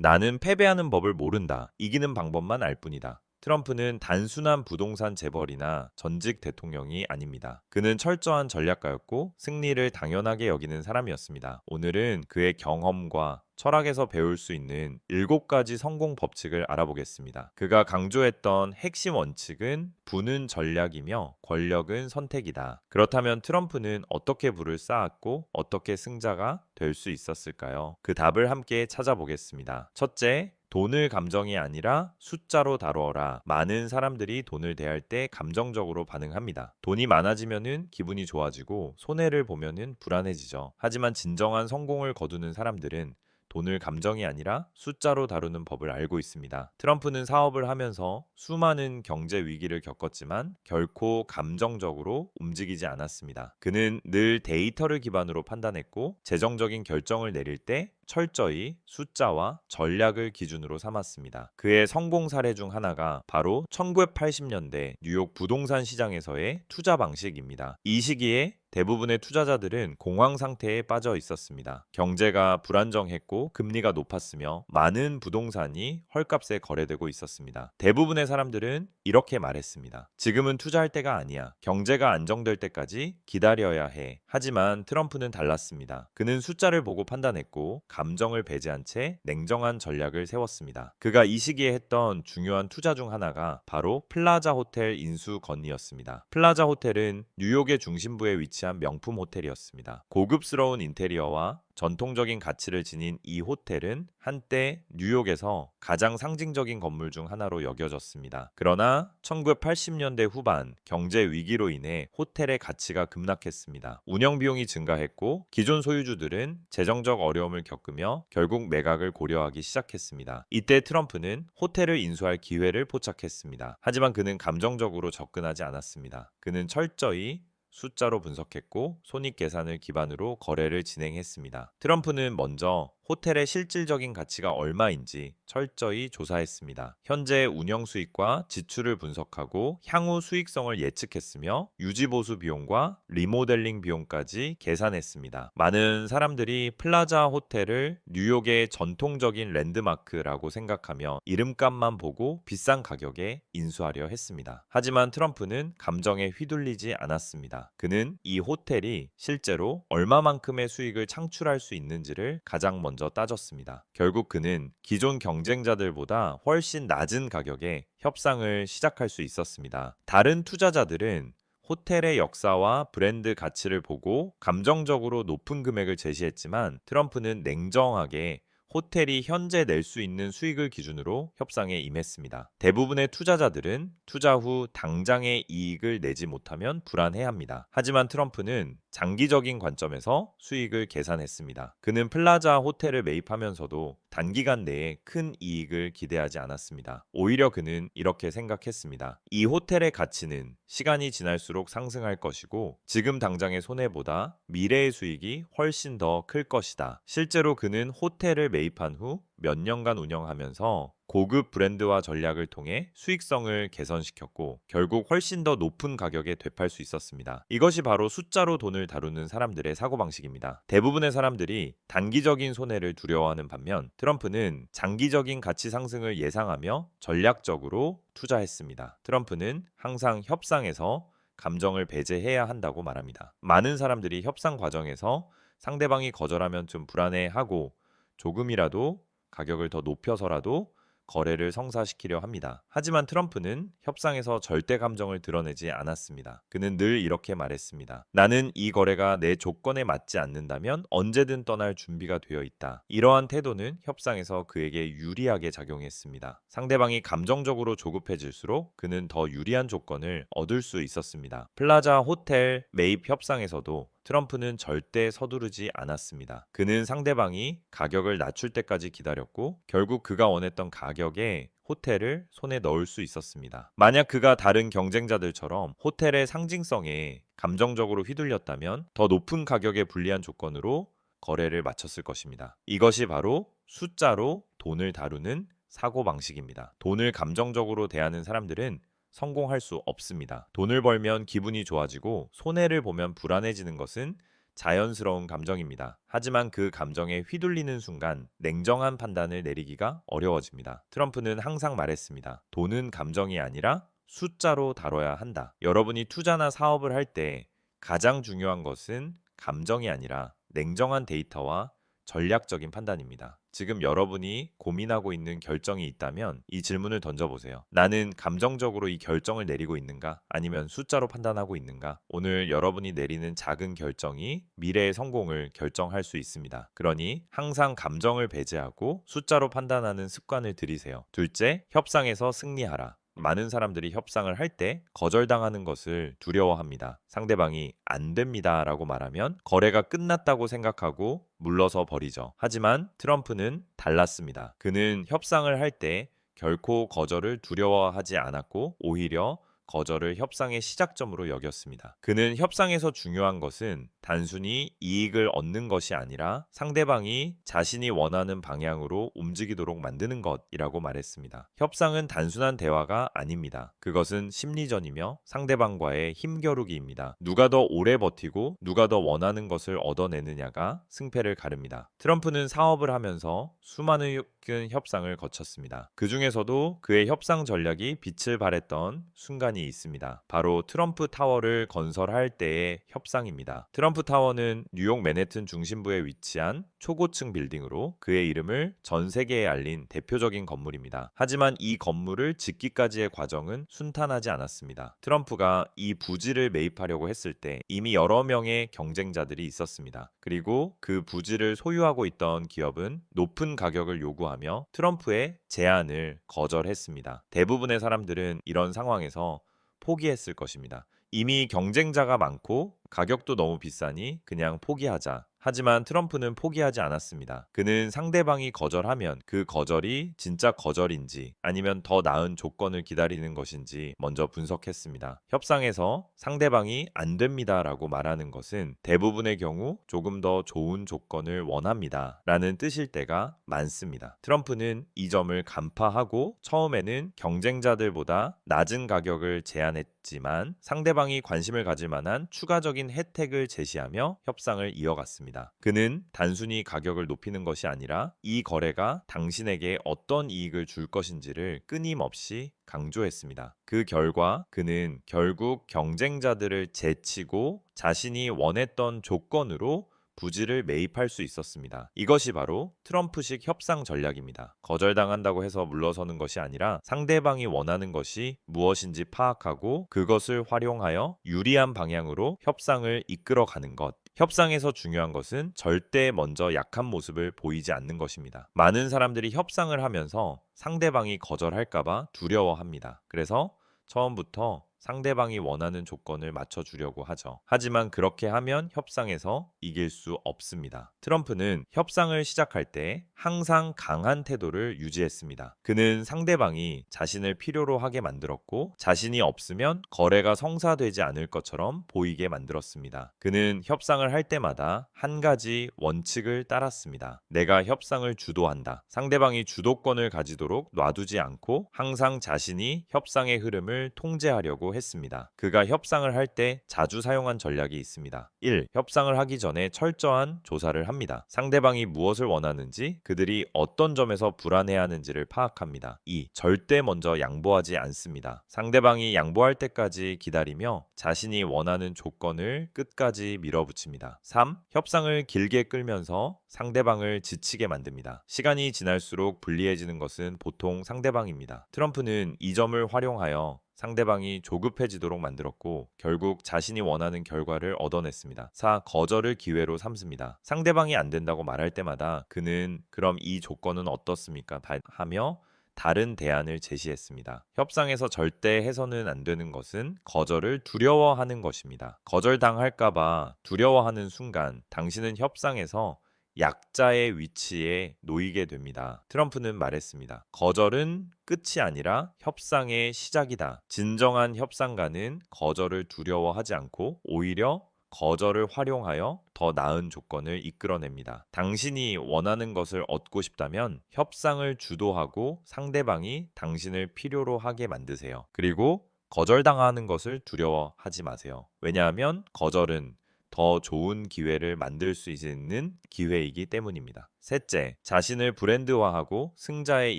나는 패배하는 법을 모른다. 이기는 방법만 알 뿐이다. 트럼프는 단순한 부동산 재벌이나 전직 대통령이 아닙니다. 그는 철저한 전략가였고 승리를 당연하게 여기는 사람이었습니다. 오늘은 그의 경험과 철학에서 배울 수 있는 7가지 성공 법칙을 알아보겠습니다. 그가 강조했던 핵심 원칙은 부는 전략이며 권력은 선택이다. 그렇다면 트럼프는 어떻게 부를 쌓았고 어떻게 승자가 될 수 있었을까요? 그 답을 함께 찾아보겠습니다. 첫째, 돈을 감정이 아니라 숫자로 다루어라. 많은 사람들이 돈을 대할 때 감정적으로 반응합니다. 돈이 많아지면은 기분이 좋아지고 손해를 보면은 불안해지죠. 하지만 진정한 성공을 거두는 사람들은 돈을 감정이 아니라 숫자로 다루는 법을 알고 있습니다. 트럼프는 사업을 하면서 수많은 경제 위기를 겪었지만 결코 감정적으로 움직이지 않았습니다. 그는 늘 데이터를 기반으로 판단했고 재정적인 결정을 내릴 때 철저히 숫자와 전략을 기준으로 삼았습니다. 그의 성공 사례 중 하나가 바로 1980년대 뉴욕 부동산 시장에서의 투자 방식입니다. 이 시기에 대부분의 투자자들은 공황 상태에 빠져 있었습니다. 경제가 불안정했고 금리가 높았으며 많은 부동산이 헐값에 거래되고 있었습니다. 대부분의 사람들은 이렇게 말했습니다. 지금은 투자할 때가 아니야. 경제가 안정될 때까지 기다려야 해. 하지만 트럼프는 달랐습니다. 그는 숫자를 보고 판단했고 감정을 배제한 채 냉정한 전략을 세웠습니다. 그가 이 시기에 했던 중요한 투자 중 하나가 바로 플라자 호텔 인수 건의였습니다. 플라자 호텔은 뉴욕의 중심부에 위치한 명품 호텔이었습니다. 고급스러운 인테리어와 전통적인 가치를 지닌 이 호텔은 한때 뉴욕에서 가장 상징적인 건물 중 하나로 여겨졌습니다. 그러나 1980년대 후반 경제 위기로 인해 호텔의 가치가 급락했습니다. 운영 비용이 증가했고 기존 소유주들은 재정적 어려움을 겪으며 결국 매각을 고려하기 시작했습니다. 이때 트럼프는 호텔을 인수할 기회를 포착했습니다. 하지만 그는 감정적으로 접근하지 않았습니다. 그는 철저히 숫자로 분석했고 손익 계산을 기반으로 거래를 진행했습니다. 트럼프는 먼저 호텔의 실질적인 가치가 얼마인지 철저히 조사했습니다. 현재 운영 수익과 지출을 분석하고 향후 수익성을 예측했으며 유지보수 비용과 리모델링 비용까지 계산했습니다. 많은 사람들이 플라자 호텔을 뉴욕의 전통적인 랜드마크라고 생각하며 이름값만 보고 비싼 가격에 인수하려 했습니다. 하지만 트럼프는 감정에 휘둘리지 않았습니다. 그는 이 호텔이 실제로 얼마만큼의 수익을 창출할 수 있는지를 가장 먼저 따졌습니다. 결국 그는 기존 경쟁자들보다 훨씬 낮은 가격에 협상을 시작할 수 있었습니다. 다른 투자자들은 호텔의 역사와 브랜드 가치를 보고 감정적으로 높은 금액을 제시했지만 트럼프는 냉정하게 호텔이 현재 낼 수 있는 수익을 기준으로 협상에 임했습니다. 대부분의 투자자들은 투자 후 당장의 이익을 내지 못하면 불안해합니다. 하지만 트럼프는 장기적인 관점에서 수익을 계산했습니다. 그는 플라자 호텔을 매입하면서도 단기간 내에 큰 이익을 기대하지 않았습니다. 오히려 그는 이렇게 생각했습니다. 이 호텔의 가치는 시간이 지날수록 상승할 것이고 지금 당장의 손해보다 미래의 수익이 훨씬 더 클 것이다. 실제로 그는 호텔을 매입한 후 몇 년간 운영하면서 고급 브랜드와 전략을 통해 수익성을 개선시켰고 결국 훨씬 더 높은 가격에 되팔 수 있었습니다. 이것이 바로 숫자로 돈을 다루는 사람들의 사고방식입니다. 대부분의 사람들이 단기적인 손해를 두려워하는 반면 트럼프는 장기적인 가치 상승을 예상하며 전략적으로 투자했습니다. 트럼프는 항상 협상에서 감정을 배제해야 한다고 말합니다. 많은 사람들이 협상 과정에서 상대방이 거절하면 좀 불안해하고 조금이라도 가격을 더 높여서라도 거래를 성사시키려 합니다. 하지만 트럼프는 협상에서 절대 감정을 드러내지 않았습니다. 그는 늘 이렇게 말했습니다. 나는 이 거래가 내 조건에 맞지 않는다면 언제든 떠날 준비가 되어 있다. 이러한 태도는 협상에서 그에게 유리하게 작용했습니다. 상대방이 감정적으로 조급해질수록 그는 더 유리한 조건을 얻을 수 있었습니다. 플라자 호텔 매입 협상에서도 트럼프는 절대 서두르지 않았습니다. 그는 상대방이 가격을 낮출 때까지 기다렸고 결국 그가 원했던 가격에 호텔을 손에 넣을 수 있었습니다. 만약 그가 다른 경쟁자들처럼 호텔의 상징성에 감정적으로 휘둘렸다면 더 높은 가격에 불리한 조건으로 거래를 마쳤을 것입니다. 이것이 바로 숫자로 돈을 다루는 사고방식입니다. 돈을 감정적으로 대하는 사람들은 성공할 수 없습니다. 돈을 벌면 기분이 좋아지고 손해를 보면 불안해지는 것은 자연스러운 감정입니다. 하지만 그 감정에 휘둘리는 순간 냉정한 판단을 내리기가 어려워집니다. 트럼프는 항상 말했습니다. 돈은 감정이 아니라 숫자로 다뤄야 한다. 여러분이 투자나 사업을 할 때 가장 중요한 것은 감정이 아니라 냉정한 데이터와 전략적인 판단입니다. 지금 여러분이 고민하고 있는 결정이 있다면 이 질문을 던져보세요. 나는 감정적으로 이 결정을 내리고 있는가? 아니면 숫자로 판단하고 있는가? 오늘 여러분이 내리는 작은 결정이 미래의 성공을 결정할 수 있습니다. 그러니 항상 감정을 배제하고 숫자로 판단하는 습관을 들이세요. 둘째, 협상에서 승리하라. 많은 사람들이 협상을 할 때 거절당하는 것을 두려워합니다. 상대방이 안 됩니다 라고 말하면 거래가 끝났다고 생각하고 물러서 버리죠. 하지만 트럼프는 달랐습니다. 그는 협상을 할 때 결코 거절을 두려워하지 않았고 오히려 거절을 협상의 시작점으로 여겼습니다. 그는 협상에서 중요한 것은 단순히 이익을 얻는 것이 아니라 상대방이 자신이 원하는 방향으로 움직이도록 만드는 것이라고 말했습니다. 협상은 단순한 대화가 아닙니다. 그것은 심리전이며 상대방과의 힘겨루기입니다. 누가 더 오래 버티고 누가 더 원하는 것을 얻어내느냐가 승패를 가릅니다. 트럼프는 사업을 하면서 수많은 협상을 거쳤습니다. 그 중에서도 그의 협상 전략이 빛을 발했던 순간이 있습니다. 바로 트럼프 타워를 건설할 때의 협상입니다. 트럼프 타워는 뉴욕 맨해튼 중심부에 위치한 초고층 빌딩으로 그의 이름을 전 세계에 알린 대표적인 건물입니다. 하지만 이 건물을 짓기까지의 과정은 순탄하지 않았습니다. 트럼프가 이 부지를 매입하려고 했을 때 이미 여러 명의 경쟁자들이 있었습니다. 그리고 그 부지를 소유하고 있던 기업은 높은 가격을 요구하며 트럼프의 제안을 거절했습니다. 대부분의 사람들은 이런 상황에서 포기했을 것입니다. 이미 경쟁자가 많고 가격도 너무 비싸니 그냥 포기하자. 하지만 트럼프는 포기하지 않았습니다. 그는 상대방이 거절하면 그 거절이 진짜 거절인지 아니면 더 나은 조건을 기다리는 것인지 먼저 분석했습니다. 협상에서 상대방이 안 됩니다라고 말하는 것은 대부분의 경우 조금 더 좋은 조건을 원합니다 라는 뜻일 때가 많습니다. 트럼프는 이 점을 간파하고 처음에는 경쟁자들보다 낮은 가격을 제안했지만 상대방이 관심을 가질 만한 추가적인 혜택을 제시하며 협상을 이어갔습니다. 그는 단순히 가격을 높이는 것이 아니라 이 거래가 당신에게 어떤 이익을 줄 것인지를 끊임없이 강조했습니다. 그 결과 그는 결국 경쟁자들을 제치고 자신이 원했던 조건으로 부지를 매입할 수 있었습니다. 이것이 바로 트럼프식 협상 전략입니다. 거절당한다고 해서 물러서는 것이 아니라 상대방이 원하는 것이 무엇인지 파악하고 그것을 활용하여 유리한 방향으로 협상을 이끌어가는 것. 협상에서 중요한 것은 절대 먼저 약한 모습을 보이지 않는 것입니다. 많은 사람들이 협상을 하면서 상대방이 거절할까봐 두려워합니다. 그래서 처음부터 상대방이 원하는 조건을 맞춰주려고 하죠. 하지만 그렇게 하면 협상에서 이길 수 없습니다. 트럼프는 협상을 시작할 때 항상 강한 태도를 유지했습니다. 그는 상대방이 자신을 필요로 하게 만들었고 자신이 없으면 거래가 성사되지 않을 것처럼 보이게 만들었습니다. 그는 협상을 할 때마다 한 가지 원칙을 따랐습니다. 내가 협상을 주도한다. 상대방이 주도권을 가지도록 놔두지 않고 항상 자신이 협상의 흐름을 통제하려고 했습니다. 그가 협상을 할 때 자주 사용한 전략이 있습니다. 1. 협상을 하기 전에 철저한 조사를 합니다. 상대방이 무엇을 원하는지, 그들이 어떤 점에서 불안해하는지를 파악합니다. 2. 절대 먼저 양보하지 않습니다. 상대방이 양보할 때까지 기다리며 자신이 원하는 조건을 끝까지 밀어붙입니다. 3. 협상을 길게 끌면서 상대방을 지치게 만듭니다. 시간이 지날수록 불리해지는 것은 보통 상대방입니다. 트럼프는 이 점을 활용하여 상대방이 조급해지도록 만들었고 결국 자신이 원하는 결과를 얻어냈습니다. 4. 거절을 기회로 삼습니다. 상대방이 안 된다고 말할 때마다 그는 그럼 이 조건은 어떻습니까? 하며 다른 대안을 제시했습니다. 협상에서 절대 해서는 안 되는 것은 거절을 두려워하는 것입니다. 거절당할까봐 두려워하는 순간 당신은 협상에서 약자의 위치에 놓이게 됩니다. 트럼프는 말했습니다. 거절은 끝이 아니라 협상의 시작이다. 진정한 협상가는 거절을 두려워하지 않고 오히려 거절을 활용하여 더 나은 조건을 이끌어냅니다. 당신이 원하는 것을 얻고 싶다면 협상을 주도하고 상대방이 당신을 필요로 하게 만드세요. 그리고 거절당하는 것을 두려워하지 마세요. 왜냐하면 거절은 더 좋은 기회를 만들 수 있는 기회이기 때문입니다. 셋째, 자신을 브랜드화하고 승자의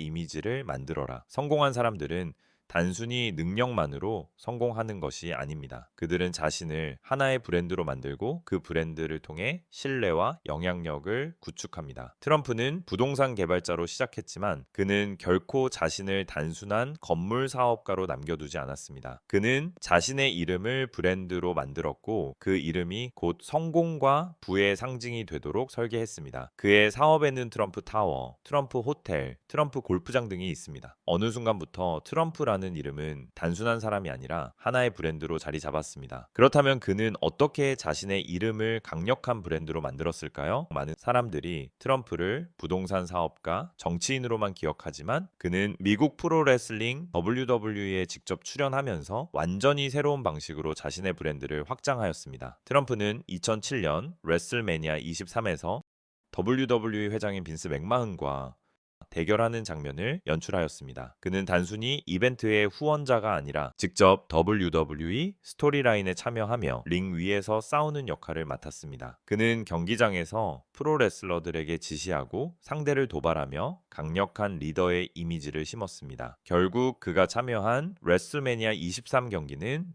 이미지를 만들어라. 성공한 사람들은 단순히 능력만으로 성공하는 것이 아닙니다. 그들은 자신을 하나의 브랜드로 만들고 그 브랜드를 통해 신뢰와 영향력을 구축합니다. 트럼프는 부동산 개발자로 시작했지만 그는 결코 자신을 단순한 건물 사업가로 남겨두지 않았습니다. 그는 자신의 이름을 브랜드로 만들었고 그 이름이 곧 성공과 부의 상징이 되도록 설계했습니다. 그의 사업에는 트럼프 타워, 트럼프 호텔, 트럼프 골프장 등이 있습니다. 어느 순간부터 트럼프라는 이름은 단순한 사람이 아니라 하나의 브랜드로 자리 잡았습니다. 그렇다면 그는 어떻게 자신의 이름을 강력한 브랜드로 만들었을까요? 많은 사람들이 트럼프를 부동산 사업가, 정치인으로만 기억하지만 그는 미국 프로레슬링 WWE에 직접 출연하면서 완전히 새로운 방식으로 자신의 브랜드를 확장하였습니다. 트럼프는 2007년 레슬매니아 23에서 WWE 회장인 빈스 맥마흔과 대결하는 장면을 연출하였습니다. 그는 단순히 이벤트의 후원자가 아니라 직접 WWE 스토리라인에 참여하며 링 위에서 싸우는 역할을 맡았습니다. 그는 경기장에서 프로레슬러들에게 지시하고 상대를 도발하며 강력한 리더의 이미지를 심었습니다. 결국 그가 참여한 레슬매니아 23 경기는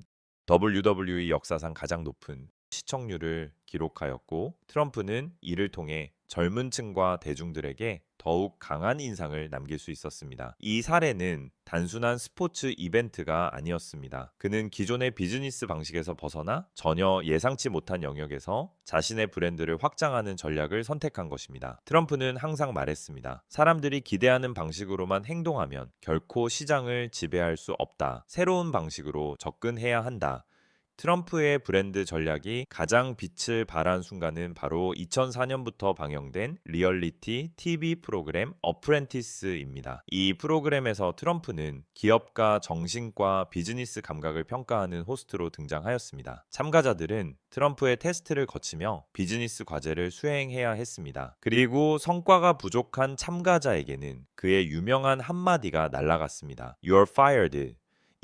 WWE 역사상 가장 높은 시청률을 기록하였고 트럼프는 이를 통해 젊은 층과 대중들에게 더욱 강한 인상을 남길 수 있었습니다. 이 사례는 단순한 스포츠 이벤트가 아니었습니다. 그는 기존의 비즈니스 방식에서 벗어나 전혀 예상치 못한 영역에서 자신의 브랜드를 확장하는 전략을 선택한 것입니다. 트럼프는 항상 말했습니다. 사람들이 기대하는 방식으로만 행동하면 결코 시장을 지배할 수 없다. 새로운 방식으로 접근해야 한다. 트럼프의 브랜드 전략이 가장 빛을 발한 순간은 바로 2004년부터 방영된 리얼리티 TV 프로그램 어프렌티스입니다. 이 프로그램에서 트럼프는 기업가 정신과 비즈니스 감각을 평가하는 호스트로 등장하였습니다. 참가자들은 트럼프의 테스트를 거치며 비즈니스 과제를 수행해야 했습니다. 그리고 성과가 부족한 참가자에게는 그의 유명한 한마디가 날아갔습니다. You're fired.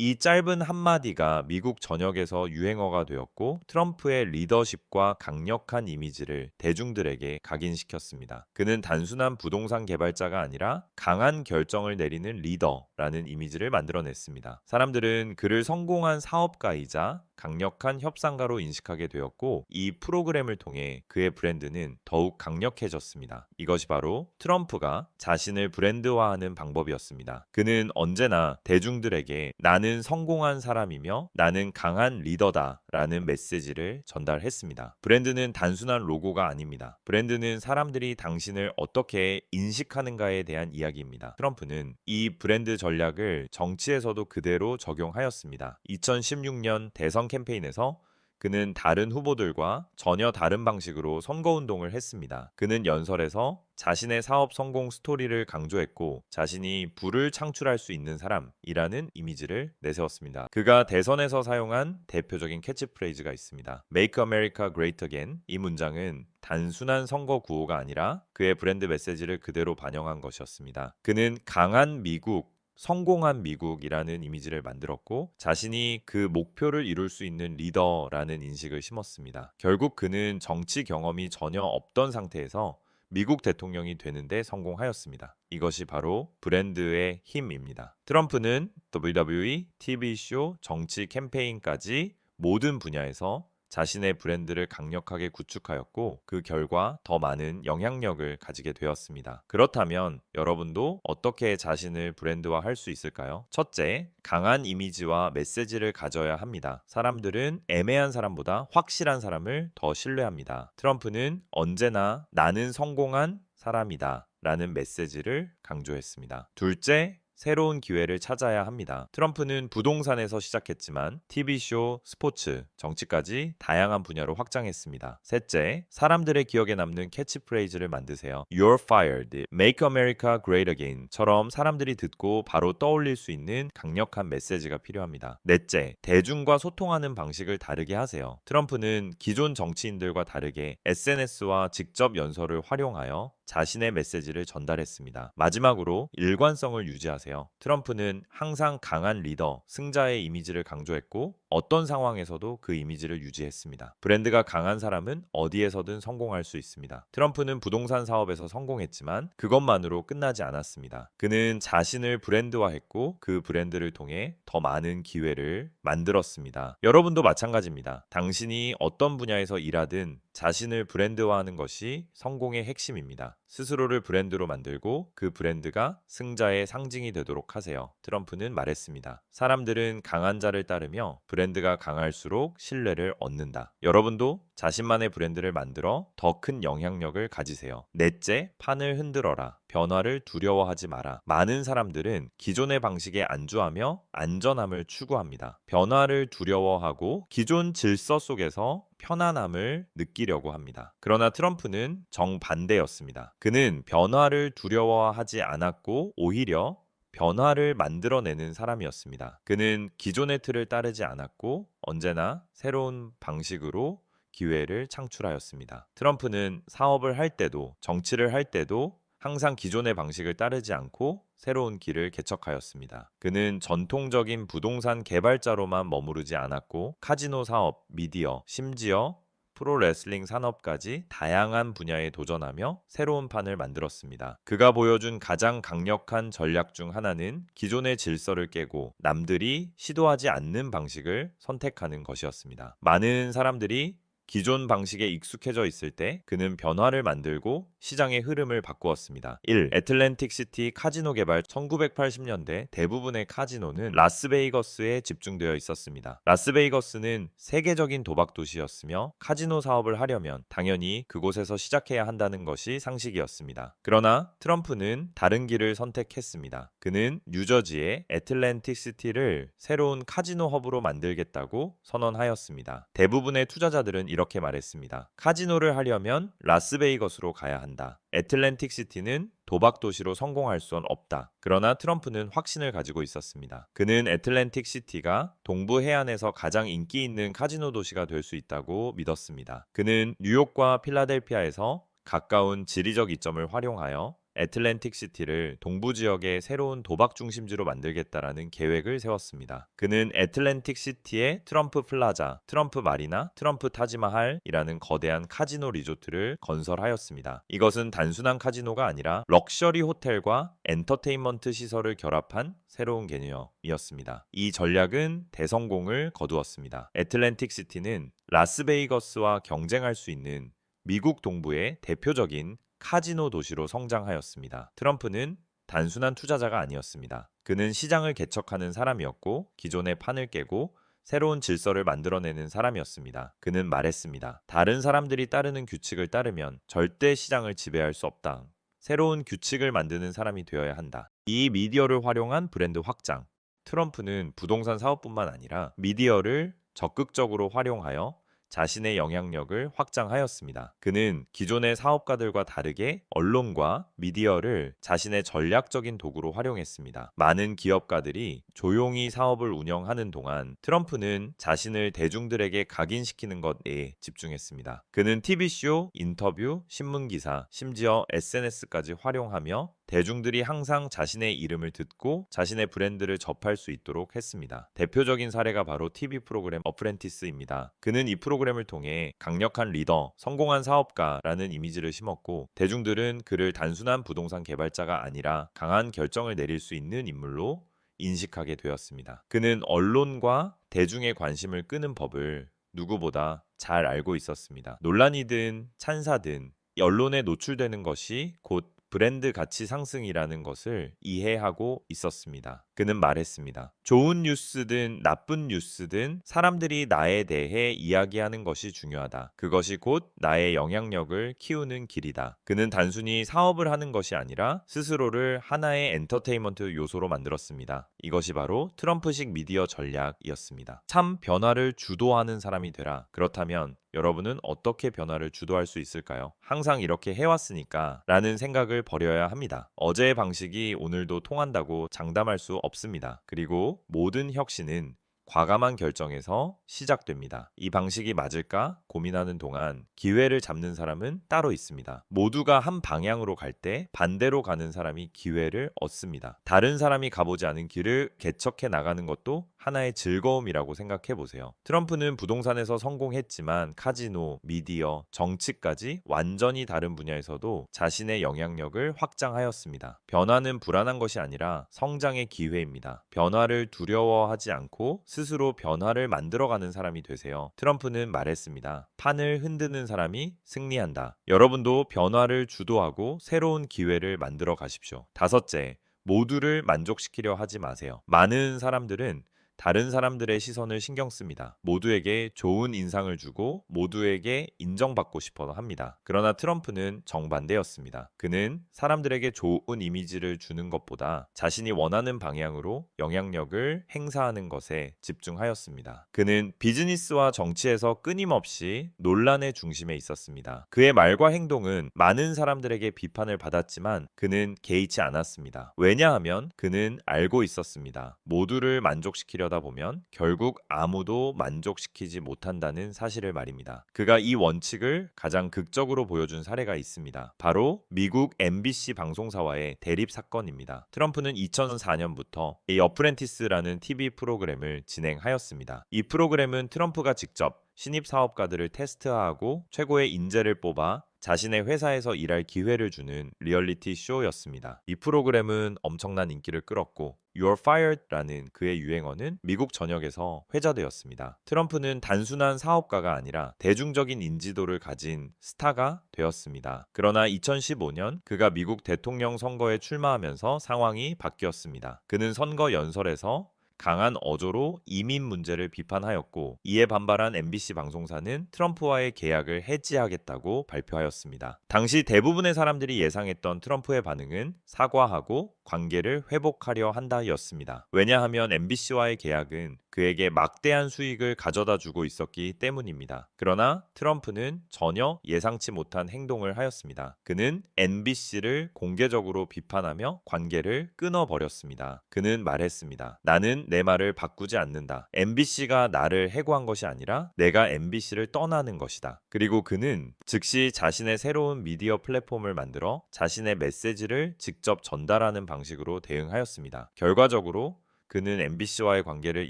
이 짧은 한마디가 미국 전역에서 유행어가 되었고 트럼프의 리더십과 강력한 이미지를 대중들에게 각인시켰습니다. 그는 단순한 부동산 개발자가 아니라 강한 결정을 내리는 리더라는 이미지를 만들어냈습니다. 사람들은 그를 성공한 사업가이자 강력한 협상가로 인식하게 되었고 이 프로그램을 통해 그의 브랜드는 더욱 강력해졌습니다. 이것이 바로 트럼프가 자신을 브랜드화하는 방법이었습니다. 그는 언제나 대중들에게 나는 성공한 사람이며 나는 강한 리더다 라는 메시지를 전달했습니다. 브랜드는 단순한 로고가 아닙니다. 브랜드는 사람들이 당신을 어떻게 인식하는가에 대한 이야기입니다. 트럼프는 이 브랜드 전략을 정치에서도 그대로 적용하였습니다. 2016년 대선 캠페인에서 그는 다른 후보들과 전혀 다른 방식으로 선거운동을 했습니다. 그는 연설에서 자신의 사업 성공 스토리를 강조했고 자신이 부를 창출할 수 있는 사람이라는 이미지를 내세웠습니다. 그가 대선에서 사용한 대표적인 캐치프레이즈가 있습니다. Make America Great Again. 이 문장은 단순한 선거 구호가 아니라 그의 브랜드 메시지를 그대로 반영한 것이었습니다. 그는 강한 미국, 성공한 미국이라는 이미지를 만들었고 자신이 그 목표를 이룰 수 있는 리더라는 인식을 심었습니다. 결국 그는 정치 경험이 전혀 없던 상태에서 미국 대통령이 되는데 성공하였습니다. 이것이 바로 브랜드의 힘입니다. 트럼프는 WWE, TV쇼, 정치 캠페인까지 모든 분야에서 자신의 브랜드를 강력하게 구축하였고 그 결과 더 많은 영향력을 가지게 되었습니다. 그렇다면 여러분도 어떻게 자신을 브랜드화할 수 있을까요? 첫째, 강한 이미지와 메시지를 가져야 합니다. 사람들은 애매한 사람보다 확실한 사람을 더 신뢰합니다. 트럼프는 언제나 나는 성공한 사람이다 라는 메시지를 강조했습니다. 둘째, 새로운 기회를 찾아야 합니다. 트럼프는 부동산에서 시작했지만 TV쇼, 스포츠, 정치까지 다양한 분야로 확장했습니다. 셋째, 사람들의 기억에 남는 캐치프레이즈를 만드세요. You're fired, Make America Great Again처럼 사람들이 듣고 바로 떠올릴 수 있는 강력한 메시지가 필요합니다. 넷째, 대중과 소통하는 방식을 다르게 하세요. 트럼프는 기존 정치인들과 다르게 SNS와 직접 연설을 활용하여 자신의 메시지를 전달했습니다. 마지막으로 일관성을 유지하세요. 트럼프는 항상 강한 리더, 승자의 이미지를 강조했고 어떤 상황에서도 그 이미지를 유지했습니다. 브랜드가 강한 사람은 어디에서든 성공할 수 있습니다. 트럼프는 부동산 사업에서 성공했지만 그것만으로 끝나지 않았습니다. 그는 자신을 브랜드화했고 그 브랜드를 통해 더 많은 기회를 만들었습니다. 여러분도 마찬가지입니다. 당신이 어떤 분야에서 일하든 자신을 브랜드화하는 것이 성공의 핵심입니다. 스스로를 브랜드로 만들고 그 브랜드가 승자의 상징이 되도록 하세요. 트럼프는 말했습니다. 사람들은 강한 자를 따르며 브랜드가 강할수록 신뢰를 얻는다. 여러분도 자신만의 브랜드를 만들어 더 큰 영향력을 가지세요. 넷째, 판을 흔들어라. 변화를 두려워하지 마라. 많은 사람들은 기존의 방식에 안주하며 안전함을 추구합니다. 변화를 두려워하고 기존 질서 속에서 편안함을 느끼려고 합니다. 그러나 트럼프는 정반대였습니다. 그는 변화를 두려워하지 않았고 오히려 변화를 만들어내는 사람이었습니다. 그는 기존의 틀을 따르지 않았고 언제나 새로운 방식으로 기회를 창출하였습니다. 트럼프는 사업을 할 때도 정치를 할 때도 항상 기존의 방식을 따르지 않고 새로운 길을 개척하였습니다. 그는 전통적인 부동산 개발자로만 머무르지 않았고 카지노 사업, 미디어, 심지어 프로레슬링 산업까지 다양한 분야에 도전하며 새로운 판을 만들었습니다. 그가 보여준 가장 강력한 전략 중 하나는 기존의 질서를 깨고 남들이 시도하지 않는 방식을 선택하는 것이었습니다. 많은 사람들이 기존 방식에 익숙해져 있을 때 그는 변화를 만들고 시장의 흐름을 바꾸었습니다. 1. 애틀랜틱 시티 카지노 개발. 1980년대 대부분의 카지노는 라스베이거스에 집중되어 있었습니다. 라스베이거스는 세계적인 도박 도시였으며 카지노 사업을 하려면 당연히 그곳에서 시작해야 한다는 것이 상식이었습니다. 그러나 트럼프는 다른 길을 선택했습니다. 그는 뉴저지의 애틀랜틱 시티를 새로운 카지노 허브로 만들겠다고 선언하였습니다. 대부분의 투자자들은 이렇게 말했습니다. 카지노를 하려면 라스베이거스로 가야 한다. 애틀랜틱 시티는 도박 도시로 성공할 수는 없다. 그러나 트럼프는 확신을 가지고 있었습니다. 그는 애틀랜틱 시티가 동부 해안에서 가장 인기 있는 카지노 도시가 될 수 있다고 믿었습니다. 그는 뉴욕과 필라델피아에서 가까운 지리적 이점을 활용하여 애틀랜틱 시티를 동부 지역의 새로운 도박 중심지로 만들겠다라는 계획을 세웠습니다. 그는 애틀랜틱 시티에 트럼프 플라자, 트럼프 마리나, 트럼프 타지마할이라는 거대한 카지노 리조트를 건설하였습니다. 이것은 단순한 카지노가 아니라 럭셔리 호텔과 엔터테인먼트 시설을 결합한 새로운 개념이었습니다. 이 전략은 대성공을 거두었습니다. 애틀랜틱 시티는 라스베이거스와 경쟁할 수 있는 미국 동부의 대표적인 카지노 도시로 성장하였습니다. 트럼프는 단순한 투자자가 아니었습니다. 그는 시장을 개척하는 사람이었고 기존의 판을 깨고 새로운 질서를 만들어내는 사람이었습니다. 그는 말했습니다. 다른 사람들이 따르는 규칙을 따르면 절대 시장을 지배할 수 없다. 새로운 규칙을 만드는 사람이 되어야 한다. 이 미디어를 활용한 브랜드 확장. 트럼프는 부동산 사업뿐만 아니라 미디어를 적극적으로 활용하여 자신의 영향력을 확장하였습니다. 그는 기존의 사업가들과 다르게 언론과 미디어를 자신의 전략적인 도구로 활용했습니다. 많은 기업가들이 조용히 사업을 운영하는 동안 트럼프는 자신을 대중들에게 각인시키는 것에 집중했습니다. 그는 TV쇼, 인터뷰, 신문기사, 심지어 SNS까지 활용하며 대중들이 항상 자신의 이름을 듣고 자신의 브랜드를 접할 수 있도록 했습니다. 대표적인 사례가 바로 TV 프로그램 어프렌티스입니다. 그는 이 프로그램을 통해 강력한 리더, 성공한 사업가라는 이미지를 심었고 대중들은 그를 단순한 부동산 개발자가 아니라 강한 결정을 내릴 수 있는 인물로 인식하게 되었습니다. 그는 언론과 대중의 관심을 끄는 법을 누구보다 잘 알고 있었습니다. 논란이든 찬사든 언론에 노출되는 것이 곧 브랜드 가치 상승이라는 것을 이해하고 있었습니다. 그는 말했습니다. 좋은 뉴스든 나쁜 뉴스든 사람들이 나에 대해 이야기하는 것이 중요하다. 그것이 곧 나의 영향력을 키우는 길이다. 그는 단순히 사업을 하는 것이 아니라 스스로를 하나의 엔터테인먼트 요소로 만들었습니다. 이것이 바로 트럼프식 미디어 전략이었습니다. 참 변화를 주도하는 사람이 되라. 그렇다면 여러분은 어떻게 변화를 주도할 수 있을까요? 항상 이렇게 해왔으니까 라는 생각을 버려야 합니다. 어제의 방식이 오늘도 통한다고 장담할 수 없습니다. 그리고 모든 혁신은 과감한 결정에서 시작됩니다. 이 방식이 맞을까 고민하는 동안 기회를 잡는 사람은 따로 있습니다. 모두가 한 방향으로 갈 때 반대로 가는 사람이 기회를 얻습니다. 다른 사람이 가보지 않은 길을 개척해 나가는 것도 하나의 즐거움이라고 생각해 보세요. 트럼프는 부동산에서 성공했지만 카지노, 미디어, 정치까지 완전히 다른 분야에서도 자신의 영향력을 확장하였습니다. 변화는 불안한 것이 아니라 성장의 기회입니다. 변화를 두려워하지 않고 스스로 변화를 만들어가는 사람이 되세요. 트럼프는 말했습니다. 판을 흔드는 사람이 승리한다. 여러분도 변화를 주도하고 새로운 기회를 만들어 가십시오. 다섯째, 모두를 만족시키려 하지 마세요. 많은 사람들은 다른 사람들의 시선을 신경 씁니다. 모두에게 좋은 인상을 주고 모두에게 인정받고 싶어 합니다. 그러나 트럼프는 정반대였습니다. 그는 사람들에게 좋은 이미지를 주는 것보다 자신이 원하는 방향으로 영향력을 행사하는 것에 집중하였습니다. 그는 비즈니스와 정치에서 끊임없이 논란의 중심에 있었습니다. 그의 말과 행동은 많은 사람들에게 비판을 받았지만 그는 개의치 않았습니다. 왜냐하면 그는 알고 있었습니다. 모두를 만족시키려 다 보면 결국 아무도 만족시키지 못한다는 사실을 말입니다. 그가 이 원칙을 가장 극적으로 보여준 사례가 있습니다. 바로 미국 MBC 방송사와의 대립 사건입니다. 트럼프는 2004년부터 이 어프렌티스라는 TV 프로그램을 진행하였습니다. 이 프로그램은 트럼프가 직접 신입 사업가들을 테스트하고 최고의 인재를 뽑아 자신의 회사에서 일할 기회를 주는 리얼리티 쇼였습니다. 이 프로그램은 엄청난 인기를 끌었고 You're Fired라는 그의 유행어는 미국 전역에서 회자되었습니다. 트럼프는 단순한 사업가가 아니라 대중적인 인지도를 가진 스타가 되었습니다. 그러나 2015년 그가 미국 대통령 선거에 출마하면서 상황이 바뀌었습니다. 그는 선거 연설에서 강한 어조로 이민 문제를 비판하였고 이에 반발한 MBC 방송사는 트럼프와의 계약을 해지하겠다고 발표하였습니다. 당시 대부분의 사람들이 예상했던 트럼프의 반응은 사과하고 관계를 회복하려 한다였습니다. 왜냐하면 MBC와의 계약은 그에게 막대한 수익을 가져다 주고 있었기 때문입니다. 그러나 트럼프는 전혀 예상치 못한 행동을 하였습니다. 그는 NBC를 공개적으로 비판하며 관계를 끊어버렸습니다. 그는 말했습니다. 나는 내 말을 바꾸지 않는다. MBC가 나를 해고한 것이 아니라 내가 MBC를 떠나는 것이다. 그리고 그는 즉시 자신의 새로운 미디어 플랫폼을 만들어 자신의 메시지를 직접 전달하는 방식으로 대응하였습니다. 결과적으로 그는 MBC와의 관계를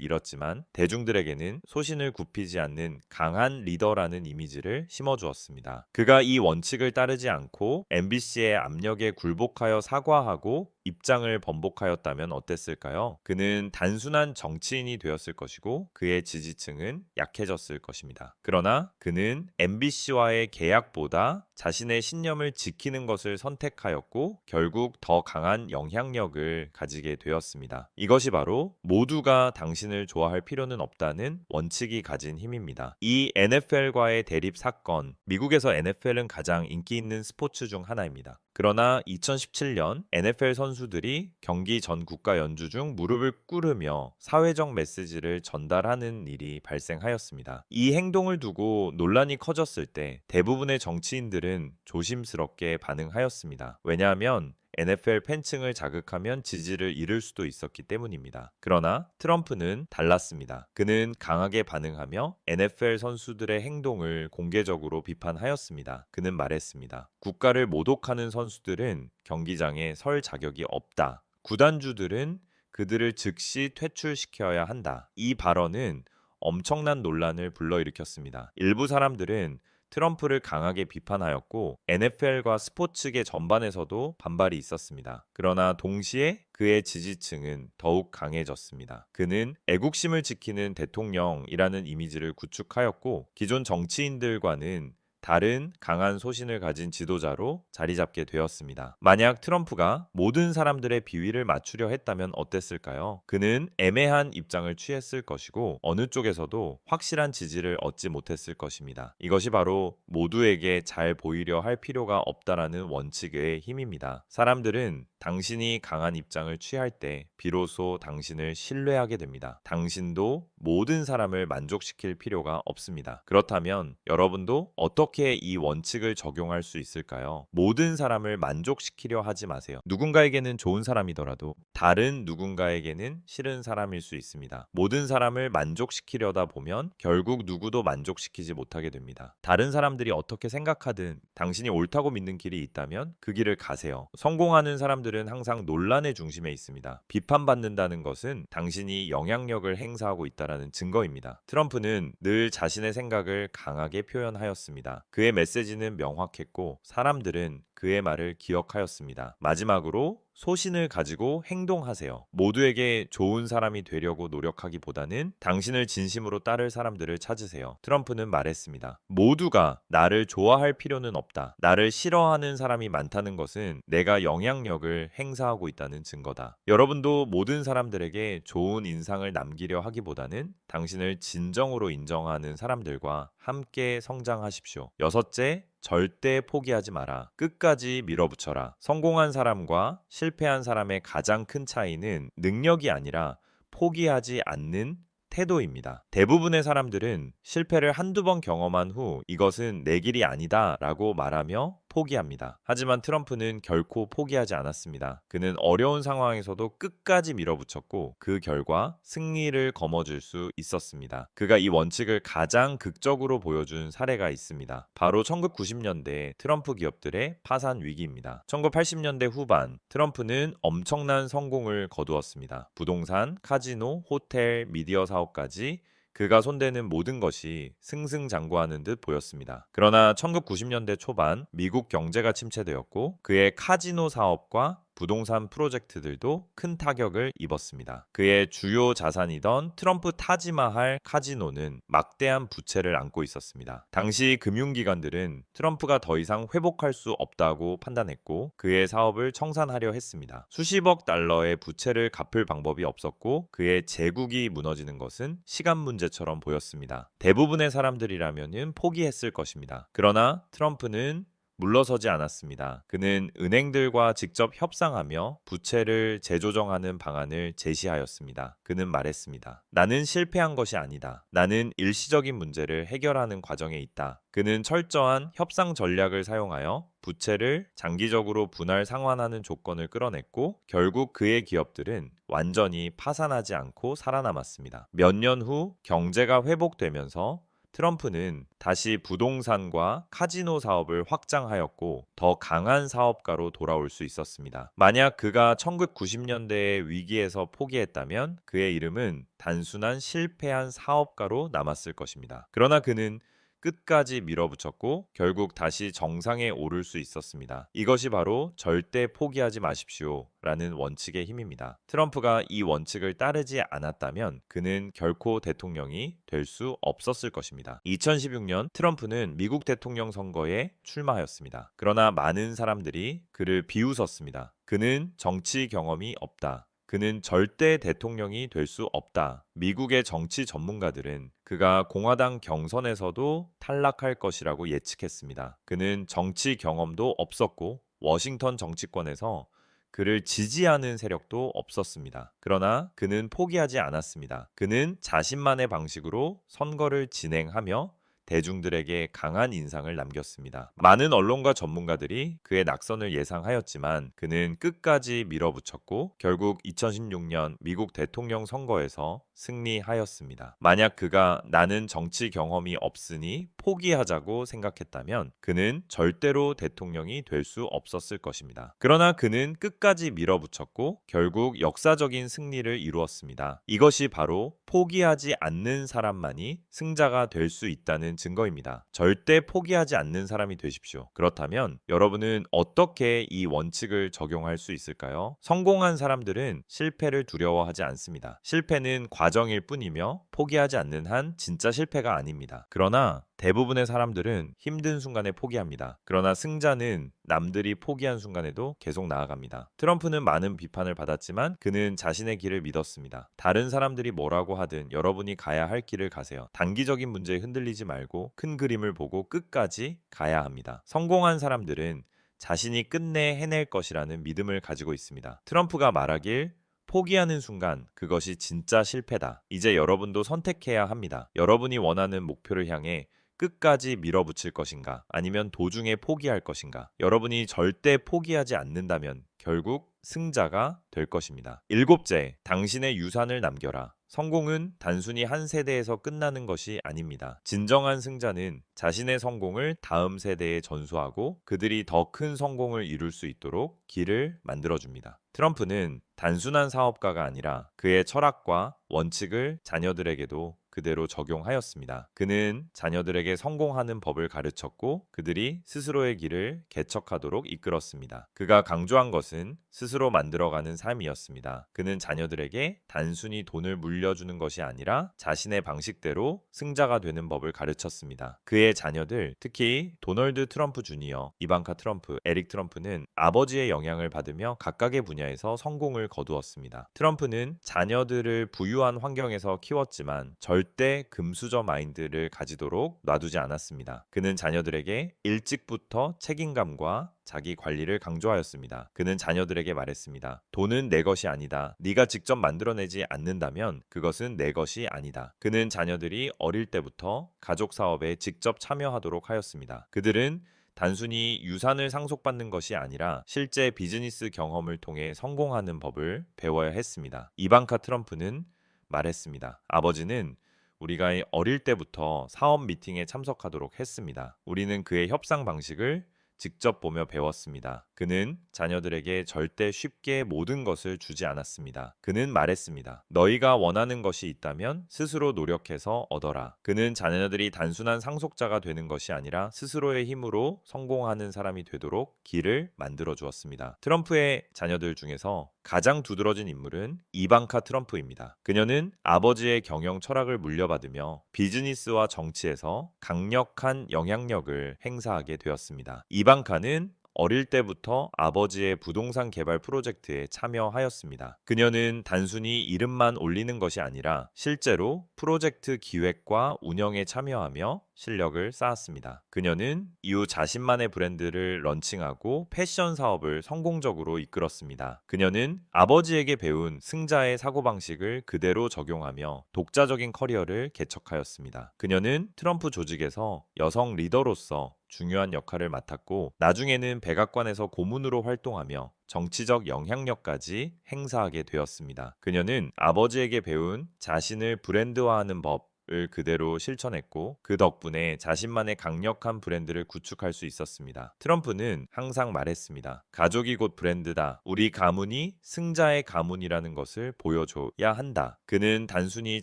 잃었지만 대중들에게는 소신을 굽히지 않는 강한 리더라는 이미지를 심어주었습니다. 그가 이 원칙을 따르지 않고 MBC의 압력에 굴복하여 사과하고 입장을 번복하였다면 어땠을까요? 그는 단순한 정치인이 되었을 것이고 그의 지지층은 약해졌을 것입니다. 그러나 그는 MBC와의 계약보다 자신의 신념을 지키는 것을 선택하였고 결국 더 강한 영향력을 가지게 되었습니다. 이것이 바로 모두가 당신을 좋아할 필요는 없다는 원칙이 가진 힘입니다. 이 NFL과의 대립 사건, 미국에서 NFL은 가장 인기 있는 스포츠 중 하나입니다. 그러나 2017년 NFL 선수들이 경기 전 국가 연주 중 무릎을 꿇으며 사회적 메시지를 전달하는 일이 발생하였습니다. 이 행동을 두고 논란이 커졌을 때 대부분의 정치인들은 조심스럽게 반응하였습니다. 왜냐하면 NFL 팬층을 자극하면 지지를 잃을 수도 있었기 때문입니다. 그러나 트럼프는 달랐습니다. 그는 강하게 반응하며 NFL 선수들의 행동을 공개적으로 비판하였습니다. 그는 말했습니다. 국가를 모독하는 선수들은 경기장에 설 자격이 없다. 구단주들은 그들을 즉시 퇴출시켜야 한다. 이 발언은 엄청난 논란을 불러일으켰습니다. 일부 사람들은 트럼프를 강하게 비판하였고 NFL과 스포츠계 전반에서도 반발이 있었습니다. 그러나 동시에 그의 지지층은 더욱 강해졌습니다. 그는 애국심을 지키는 대통령이라는 이미지를 구축하였고 기존 정치인들과는 다른 강한 소신을 가진 지도자로 자리 잡게 되었습니다. 만약 트럼프가 모든 사람들의 비위를 맞추려 했다면 어땠을까요? 그는 애매한 입장을 취했을 것이고 어느 쪽에서도 확실한 지지를 얻지 못했을 것입니다. 이것이 바로 모두에게 잘 보이려 할 필요가 없다라는 원칙의 힘입니다. 사람들은 당신이 강한 입장을 취할 때 비로소 당신을 신뢰하게 됩니다. 당신도 모든 사람을 만족시킬 필요가 없습니다. 그렇다면 여러분도 어떻게 이 원칙을 적용할 수 있을까요? 모든 사람을 만족시키려 하지 마세요. 누군가에게는 좋은 사람이더라도 다른 누군가에게는 싫은 사람일 수 있습니다. 모든 사람을 만족시키려다 보면 결국 누구도 만족시키지 못하게 됩니다. 다른 사람들이 어떻게 생각하든 당신이 옳다고 믿는 길이 있다면 그 길을 가세요. 성공하는 사람들은 항상 논란의 중심에 있습니다. 비판받는다는 것은 당신이 영향력을 행사하고 있다는 증거입니다. 트럼프는 늘 자신의 생각을 강하게 표현하였습니다. 그의 메시지는 명확했고 사람들은 그의 말을 기억하였습니다. 마지막으로 소신을 가지고 행동하세요. 모두에게 좋은 사람이 되려고 노력하기보다는 당신을 진심으로 따를 사람들을 찾으세요. 트럼프는 말했습니다. 모두가 나를 좋아할 필요는 없다. 나를 싫어하는 사람이 많다는 것은 내가 영향력을 행사하고 있다는 증거다. 여러분도 모든 사람들에게 좋은 인상을 남기려 하기보다는 당신을 진정으로 인정하는 사람들과 함께 성장하십시오. 여섯째, 절대 포기하지 마라. 끝까지 밀어붙여라. 성공한 사람과 실패한 사람의 가장 큰 차이는 능력이 아니라 포기하지 않는 태도입니다. 대부분의 사람들은 실패를 한두 번 경험한 후 이것은 내 길이 아니다 라고 말하며 포기합니다. 하지만 트럼프는 결코 포기하지 않았습니다. 그는 어려운 상황에서도 끝까지 밀어붙였고 그 결과 승리를 거머쥘 수 있었습니다. 그가 이 원칙을 가장 극적으로 보여준 사례가 있습니다. 바로 1990년대 트럼프 기업들의 파산 위기입니다. 1980년대 후반 트럼프는 엄청난 성공을 거두었습니다. 부동산, 카지노, 호텔, 미디어 사업까지 그가 손대는 모든 것이 승승장구하는 듯 보였습니다. 그러나 1990년대 초반 미국 경제가 침체되었고 그의 카지노 사업과 부동산 프로젝트들도 큰 타격을 입었습니다. 그의 주요 자산이던 트럼프 타지마할 카지노는 막대한 부채를 안고 있었습니다. 당시 금융기관들은 트럼프가 더 이상 회복할 수 없다고 판단했고 그의 사업을 청산하려 했습니다. 수십억 달러의 부채를 갚을 방법이 없었고 그의 제국이 무너지는 것은 시간 문제처럼 보였습니다. 대부분의 사람들이라면 포기했을 것입니다. 그러나 트럼프는 물러서지 않았습니다. 그는 은행들과 직접 협상하며 부채를 재조정하는 방안을 제시하였습니다. 그는 말했습니다. 나는 실패한 것이 아니다. 나는 일시적인 문제를 해결하는 과정에 있다. 그는 철저한 협상 전략을 사용하여 부채를 장기적으로 분할 상환하는 조건을 끌어냈고 결국 그의 기업들은 완전히 파산하지 않고 살아남았습니다. 몇 년 후 경제가 회복되면서 트럼프는 다시 부동산과 카지노 사업을 확장하였고 더 강한 사업가로 돌아올 수 있었습니다. 만약 그가 1990년대의 위기에서 포기했다면 그의 이름은 단순한 실패한 사업가로 남았을 것입니다. 그러나 그는 끝까지 밀어붙였고 결국 다시 정상에 오를 수 있었습니다. 이것이 바로 절대 포기하지 마십시오 라는 원칙의 힘입니다. 트럼프가 이 원칙을 따르지 않았다면 그는 결코 대통령이 될 수 없었을 것입니다. 2016년 트럼프는 미국 대통령 선거에 출마하였습니다. 그러나 많은 사람들이 그를 비웃었습니다. 그는 정치 경험이 없다. 그는 절대 대통령이 될 수 없다. 미국의 정치 전문가들은 그가 공화당 경선에서도 탈락할 것이라고 예측했습니다. 그는 정치 경험도 없었고 워싱턴 정치권에서 그를 지지하는 세력도 없었습니다. 그러나 그는 포기하지 않았습니다. 그는 자신만의 방식으로 선거를 진행하며 대중들에게 강한 인상을 남겼습니다. 많은 언론과 전문가들이 그의 낙선을 예상하였지만 그는 끝까지 밀어붙였고 결국 2016년 미국 대통령 선거에서 승리하였습니다. 만약 그가 나는 정치 경험이 없으니 포기하자고 생각했다면 그는 절대로 대통령이 될 수 없었을 것입니다. 그러나 그는 끝까지 밀어붙였고 결국 역사적인 승리를 이루었습니다. 이것이 바로 포기하지 않는 사람만이 승자가 될 수 있다는 증거입니다. 절대 포기하지 않는 사람이 되십시오. 그렇다면 여러분은 어떻게 이 원칙을 적용할 수 있을까요? 성공한 사람들은 실패를 두려워하지 않습니다. 실패는 과정일 뿐이며 포기하지 않는 한 진짜 실패가 아닙니다. 그러나 대부분의 사람들은 힘든 순간에 포기합니다. 그러나 승자는 남들이 포기한 순간에도 계속 나아갑니다. 트럼프는 많은 비판을 받았지만 그는 자신의 길을 믿었습니다. 다른 사람들이 뭐라고 하든 여러분이 가야 할 길을 가세요. 단기적인 문제에 흔들리지 말고 큰 그림을 보고 끝까지 가야 합니다. 성공한 사람들은 자신이 끝내 해낼 것이라는 믿음을 가지고 있습니다. 트럼프가 말하길 포기하는 순간 그것이 진짜 실패다. 이제 여러분도 선택해야 합니다. 여러분이 원하는 목표를 향해 끝까지 밀어붙일 것인가? 아니면 도중에 포기할 것인가? 여러분이 절대 포기하지 않는다면 결국 승자가 될 것입니다. 일곱째, 당신의 유산을 남겨라. 성공은 단순히 한 세대에서 끝나는 것이 아닙니다. 진정한 승자는 자신의 성공을 다음 세대에 전수하고 그들이 더 큰 성공을 이룰 수 있도록 길을 만들어줍니다. 트럼프는 단순한 사업가가 아니라 그의 철학과 원칙을 자녀들에게도 그대로 적용하였습니다. 그는 자녀들에게 성공하는 법을 가르쳤고 그들이 스스로의 길을 개척하도록 이끌었습니다. 그가 강조한 것은 스스로 만들어가는 삶이었습니다. 그는 자녀들에게 단순히 돈을 물려주는 것이 아니라 자신의 방식대로 승자가 되는 법을 가르쳤습니다. 그의 자녀들, 특히 도널드 트럼프 주니어, 이방카 트럼프, 에릭 트럼프는 아버지의 영향을 받으며 각각의 분야에서 성공을 거두었습니다. 트럼프는 자녀들을 부유한 환경에서 키웠지만 절대 금수저 마인드를 가지도록 놔두지 않았습니다. 그는 자녀들에게 일찍부터 책임감과 자기 관리를 강조하였습니다. 그는 자녀들에게 말했습니다. 돈은 내 것이 아니다. 네가 직접 만들어내지 않는다면 그것은 내 것이 아니다. 그는 자녀들이 어릴 때부터 가족 사업에 직접 참여하도록 하였습니다. 그들은 단순히 유산을 상속받는 것이 아니라 실제 비즈니스 경험을 통해 성공하는 법을 배워야 했습니다. 이방카 트럼프는 말했습니다. 아버지는 우리가 어릴 때부터 사업 미팅에 참석하도록 했습니다. 우리는 그의 협상 방식을 직접 보며 배웠습니다. 그는 자녀들에게 절대 쉽게 모든 것을 주지 않았습니다. 그는 말했습니다. 너희가 원하는 것이 있다면 스스로 노력해서 얻어라. 그는 자녀들이 단순한 상속자가 되는 것이 아니라 스스로의 힘으로 성공하는 사람이 되도록 길을 만들어 주었습니다. 트럼프의 자녀들 중에서 가장 두드러진 인물은 이방카 트럼프입니다. 그녀는 아버지의 경영 철학을 물려받으며 비즈니스와 정치에서 강력한 영향력을 행사하게 되었습니다. 이방카는 어릴 때부터 아버지의 부동산 개발 프로젝트에 참여하였습니다. 그녀는 단순히 이름만 올리는 것이 아니라 실제로 프로젝트 기획과 운영에 참여하며 실력을 쌓았습니다. 그녀는 이후 자신만의 브랜드를 런칭하고 패션 사업을 성공적으로 이끌었습니다. 그녀는 아버지에게 배운 승자의 사고방식을 그대로 적용하며 독자적인 커리어를 개척하였습니다. 그녀는 트럼프 조직에서 여성 리더로서 중요한 역할을 맡았고 나중에는 백악관에서 고문으로 활동하며 정치적 영향력까지 행사하게 되었습니다. 그녀는 아버지에게 배운 자신을 브랜드화하는 법을 그대로 실천했고 그 덕분에 자신만의 강력한 브랜드를 구축할 수 있었습니다. 트럼프는 항상 말했습니다. 가족이 곧 브랜드다. 우리 가문이 승자의 가문이라는 것을 보여줘야 한다. 그는 단순히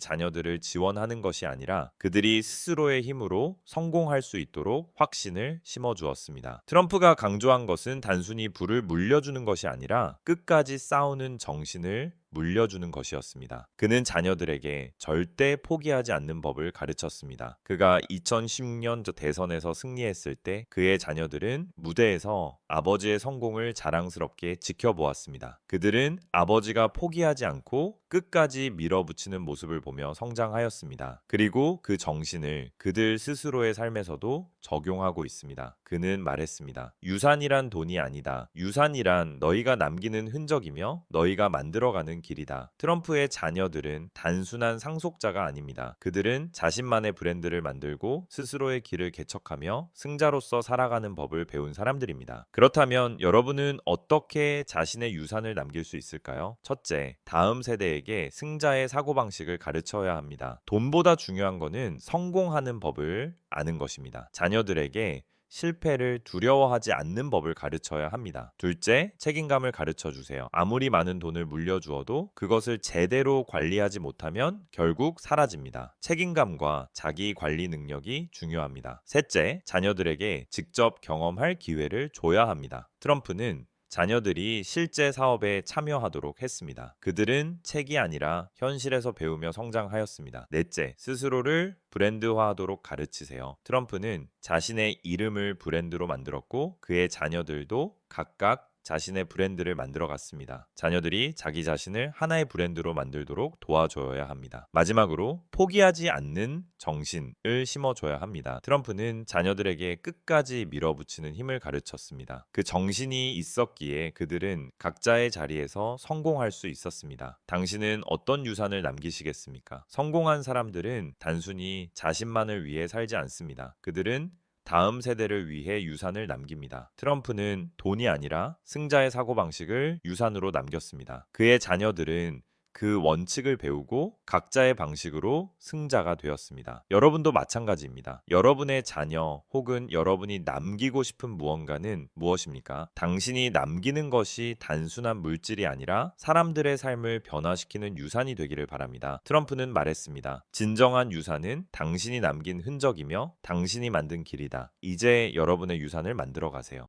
자녀들을 지원하는 것이 아니라 그들이 스스로의 힘으로 성공할 수 있도록 확신을 심어주었습니다. 트럼프가 강조한 것은 단순히 부를 물려주는 것이 아니라 끝까지 싸우는 정신을 물려주는 것이었습니다. 그는 자녀들에게 절대 포기하지 않는 법을 가르쳤습니다. 그가 2016년 대선에서 승리했을 때 그의 자녀들은 무대에서 아버지의 성공을 자랑스럽게 지켜보았습니다. 그들은 아버지가 포기하지 않고 끝까지 밀어붙이는 모습을 보며 성장하였습니다. 그리고 그 정신을 그들 스스로의 삶에서도 적용하고 있습니다. 그는 말했습니다. 유산이란 돈이 아니다. 유산이란 너희가 남기는 흔적이며 너희가 만들어가는 길이다. 트럼프의 자녀들은 단순한 상속자가 아닙니다. 그들은 자신만의 브랜드를 만들고 스스로의 길을 개척하며 승자로서 살아가는 법을 배운 사람들입니다. 그렇다면 여러분은 어떻게 자신의 유산을 남길 수 있을까요? 첫째, 다음 세대에게 승자의 사고방식을 가르쳐야 합니다. 돈보다 중요한 것은 성공하는 법을 아는 것입니다. 자녀들에게 실패를 두려워하지 않는 법을 가르쳐야 합니다. 둘째, 책임감을 가르쳐 주세요. 아무리 많은 돈을 물려주어도 그것을 제대로 관리하지 못하면 결국 사라집니다. 책임감과 자기 관리 능력이 중요합니다. 셋째, 자녀들에게 직접 경험할 기회를 줘야 합니다. 트럼프는 자녀들이 실제 사업에 참여하도록 했습니다. 그들은 책이 아니라 현실에서 배우며 성장하였습니다. 넷째, 스스로를 브랜드화하도록 가르치세요. 트럼프는 자신의 이름을 브랜드로 만들었고 그의 자녀들도 각각 자신의 브랜드를 만들어 갔습니다. 자녀들이 자기 자신을 하나의 브랜드로 만들도록 도와줘야 합니다. 마지막으로 포기하지 않는 정신을 심어줘야 합니다. 트럼프는 자녀들에게 끝까지 밀어붙이는 힘을 가르쳤습니다. 그 정신이 있었기에 그들은 각자의 자리에서 성공할 수 있었습니다. 당신은 어떤 유산을 남기시겠습니까? 성공한 사람들은 단순히 자신만을 위해 살지 않습니다. 그들은 다음 세대를 위해 유산을 남깁니다. 트럼프는 돈이 아니라 승자의 사고방식을 유산으로 남겼습니다. 그의 자녀들은 그 원칙을 배우고 각자의 방식으로 승자가 되었습니다. 여러분도 마찬가지입니다. 여러분의 자녀 혹은 여러분이 남기고 싶은 무언가는 무엇입니까? 당신이 남기는 것이 단순한 물질이 아니라 사람들의 삶을 변화시키는 유산이 되기를 바랍니다. 트럼프는 말했습니다. 진정한 유산은 당신이 남긴 흔적이며 당신이 만든 길이다. 이제 여러분의 유산을 만들어 가세요.